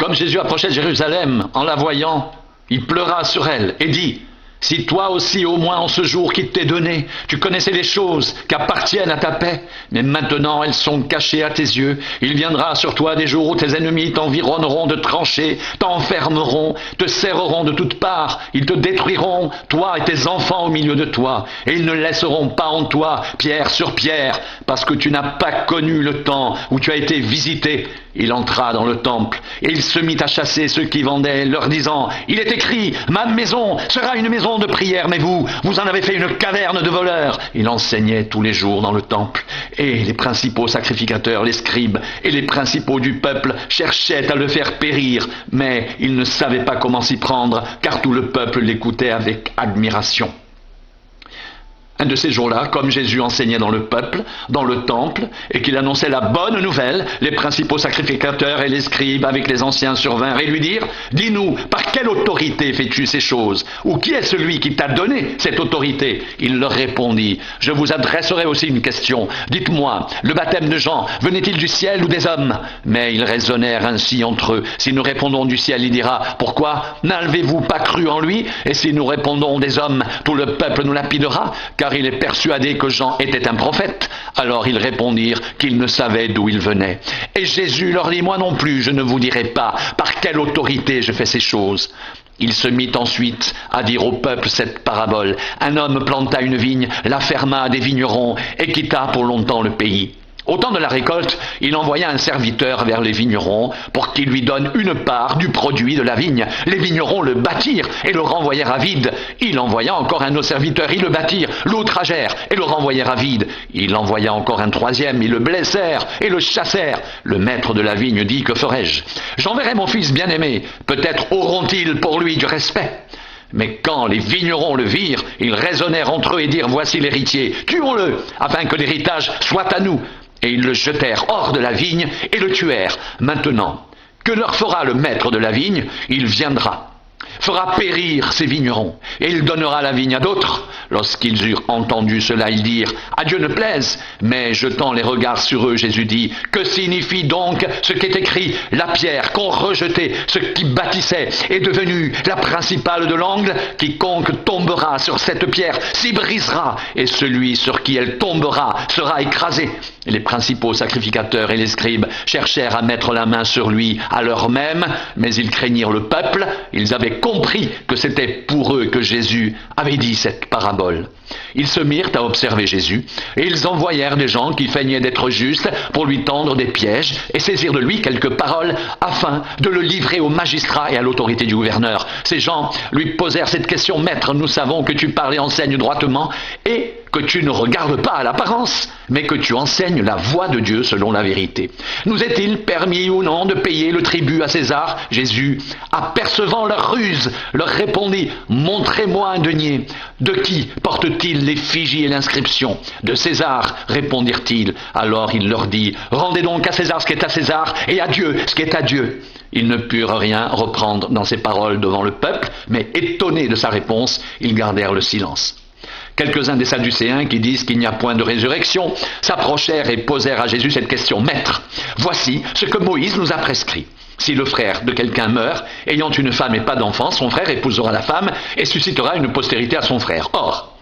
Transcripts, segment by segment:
Comme Jésus approchait de Jérusalem, en la voyant, il pleura sur elle et dit: si toi aussi, au moins en ce jour qui t'est donné, tu connaissais les choses qui appartiennent à ta paix, mais maintenant elles sont cachées à tes yeux, il viendra sur toi des jours où tes ennemis t'environneront de tranchées, t'enfermeront, te serreront de toutes parts, ils te détruiront, toi et tes enfants au milieu de toi, et ils ne laisseront pas en toi pierre sur pierre, parce que tu n'as pas connu le temps où tu as été visité. Il entra dans le temple, et il se mit à chasser ceux qui vendaient, leur disant: il est écrit, ma maison sera une maison de prière, mais vous en avez fait une caverne de voleurs. Il enseignait tous les jours dans le temple, et les principaux sacrificateurs, les scribes et les principaux du peuple cherchaient à le faire périr, mais ils ne savaient pas comment s'y prendre, car tout le peuple l'écoutait avec admiration. Un de ces jours-là, comme Jésus enseignait dans le peuple, dans le temple, et qu'il annonçait la bonne nouvelle, les principaux sacrificateurs et les scribes avec les anciens survinrent et lui dirent: dis-nous, par quelle autorité fais-tu ces choses? Ou qui est celui qui t'a donné cette autorité? Il leur répondit: je vous adresserai aussi une question. Dites-moi, le baptême de Jean venait-il du ciel ou des hommes? Mais ils raisonnèrent ainsi entre eux. Si nous répondons du ciel, il dira: pourquoi n'avez-vous pas cru en lui? Et si nous répondons des hommes, tout le peuple nous lapidera, car il est persuadé que Jean était un prophète. Alors ils répondirent qu'ils ne savaient d'où il venait. Et Jésus leur dit: moi non plus, je ne vous dirai pas par quelle autorité je fais ces choses. Il se mit ensuite à dire au peuple cette parabole. Un homme planta une vigne, la ferma à des vignerons et quitta pour longtemps le pays. Au temps de la récolte, il envoya un serviteur vers les vignerons pour qu'il lui donne une part du produit de la vigne. Les vignerons le battirent et le renvoyèrent à vide. Il envoya encore un autre serviteur, ils le battirent, l'outragèrent et le renvoyèrent à vide. Il envoya encore un troisième, ils le blessèrent et le chassèrent. Le maître de la vigne dit: que ferai-je? J'enverrai mon fils bien-aimé, peut-être auront-ils pour lui du respect. Mais quand les vignerons le virent, ils raisonnèrent entre eux et dirent: voici l'héritier, tuons-le, afin que l'héritage soit à nous. Et ils le jetèrent hors de la vigne et le tuèrent. Maintenant, que leur fera le maître de la vigne? Il viendra, fera périr ses vignerons, et il donnera la vigne à d'autres. Lorsqu'ils eurent entendu cela, ils dirent: à Dieu ne plaise. Mais jetant les regards sur eux, Jésus dit: que signifie donc ce qui est écrit? La pierre qu'ont rejetée ceux qui bâtissaient est devenue la principale de l'angle. Quiconque tombera sur cette pierre s'y brisera, et celui sur qui elle tombera sera écrasé. Les principaux sacrificateurs et les scribes cherchèrent à mettre la main sur lui à l'heure même, mais ils craignirent le peuple. Ils avaient compris que c'était pour eux que Jésus avait dit cette parabole. Ils se mirent à observer Jésus, et ils envoyèrent des gens qui feignaient d'être justes pour lui tendre des pièges et saisir de lui quelques paroles afin de le livrer aux magistrats et à l'autorité du gouverneur. Ces gens lui posèrent cette question: maître, nous savons que tu parles et enseignes droitement, et que tu ne regardes pas à l'apparence, mais que tu enseignes la voie de Dieu selon la vérité. Nous est-il permis ou non de payer le tribut à César? Jésus, apercevant leur ruse, leur répondit: montrez-moi un denier. De qui porte-t-il l'effigie et l'inscription? De César, répondirent-ils. Alors il leur dit: rendez donc à César ce qui est à César, et à Dieu ce qui est à Dieu. Ils ne purent rien reprendre dans ses paroles devant le peuple, mais étonnés de sa réponse, ils gardèrent le silence. Quelques-uns des Sadducéens, qui disent qu'il n'y a point de résurrection, s'approchèrent et posèrent à Jésus cette question: maître, voici ce que Moïse nous a prescrit. Si le frère de quelqu'un meurt, ayant une femme et pas d'enfant, son frère épousera la femme et suscitera une postérité à son frère. Or,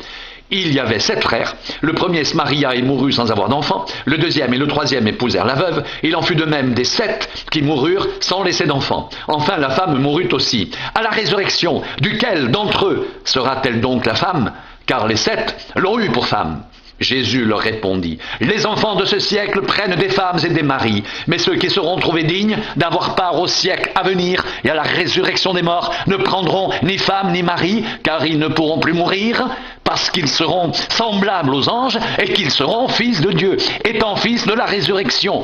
il y avait 7 frères. Le premier se maria et mourut sans avoir d'enfant. Le deuxième et le troisième épousèrent la veuve. Il en fut de même des 7 qui moururent sans laisser d'enfant. Enfin, la femme mourut aussi. À la résurrection, duquel d'entre eux sera-t-elle donc la femme? Car les 7 l'ont eue pour femme. Jésus leur répondit: les enfants de ce siècle prennent des femmes et des maris, mais ceux qui seront trouvés dignes d'avoir part au siècle à venir et à la résurrection des morts ne prendront ni femme ni mari, car ils ne pourront plus mourir, parce qu'ils seront semblables aux anges et qu'ils seront fils de Dieu, étant fils de la résurrection.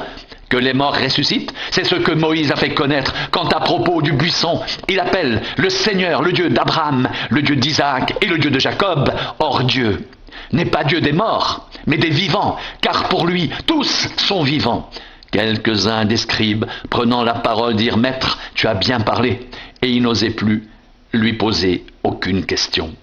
Que les morts ressuscitent, c'est ce que Moïse a fait connaître quand à propos du buisson, il appelle le Seigneur le Dieu d'Abraham, le Dieu d'Isaac et le Dieu de Jacob. Or Dieu n'est pas Dieu des morts, mais des vivants, car pour lui, tous sont vivants. Quelques-uns des scribes, prenant la parole, dirent: maître, tu as bien parlé, et ils n'osaient plus lui poser aucune question.